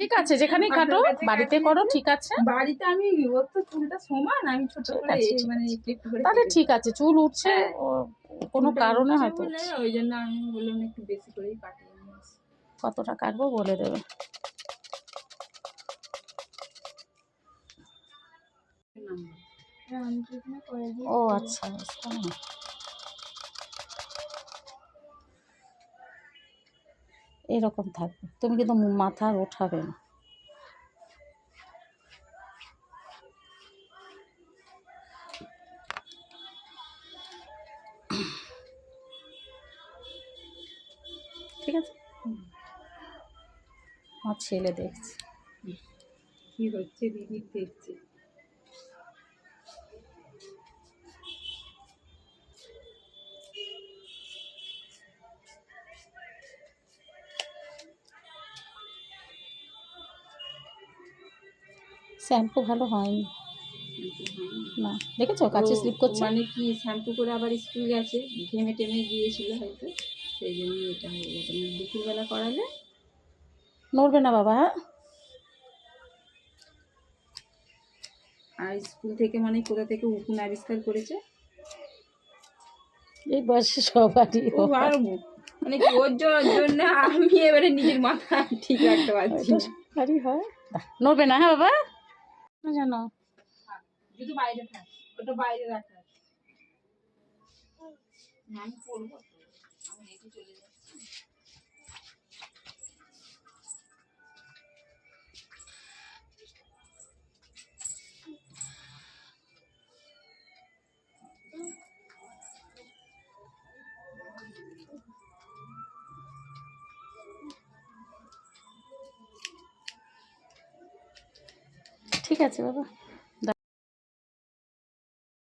ঠিক আছে, যেখানেই কাটো বাড়িতে করো, ঠিক আছে। বাড়িতে আমি ওর তো চুলটা সমান, আমি ছোট করে মানে একটু করে তাহলে ঠিক আছে, চুল উঠছে কোনো কারণে হয়তো ওই জন্য আমি বললাম একটু বেশি করেই কাটিয়ে নিয়ে আসি। কতটা কাটবো বলে দেবে। ও আচ্ছা, এরকম থাকবে, তুমি কিন্তু মাথা ওঠাবে না। ঠিক আছে, আমার ছেলে দেখছে কি হচ্ছে, দিদি দেখছে। শ্যাম্পু ভালো হয়নি না, দেখেছো কাছে স্লিপ করছে। মানে কি শ্যাম্পু করে আবার স্কুল গেছে, ঘেমে টেমে গিয়েছিল হয়তো, সেই জন্য এটা হয়ে গেছে। দুপুরবেলা করালে নড়বে না বাবা। হ্যাঁ, আর স্কুল থেকে মানে কোথা থেকে উকুন আবিষ্কার করেছে, এই বয়সে সবারই মানে কি ওর জন্য আমি এবারে নিজের মাথা ঠিক রাখতে পারছি না। সবারই হয়, নড়বে না। হ্যাঁ বাবা, না জানো যদি বাইরে থাক, ওটা বাইরে রাখা, আমি পড়বো তো, আমি রেখে চলে যাচ্ছি। ঠিক আছে বাবা।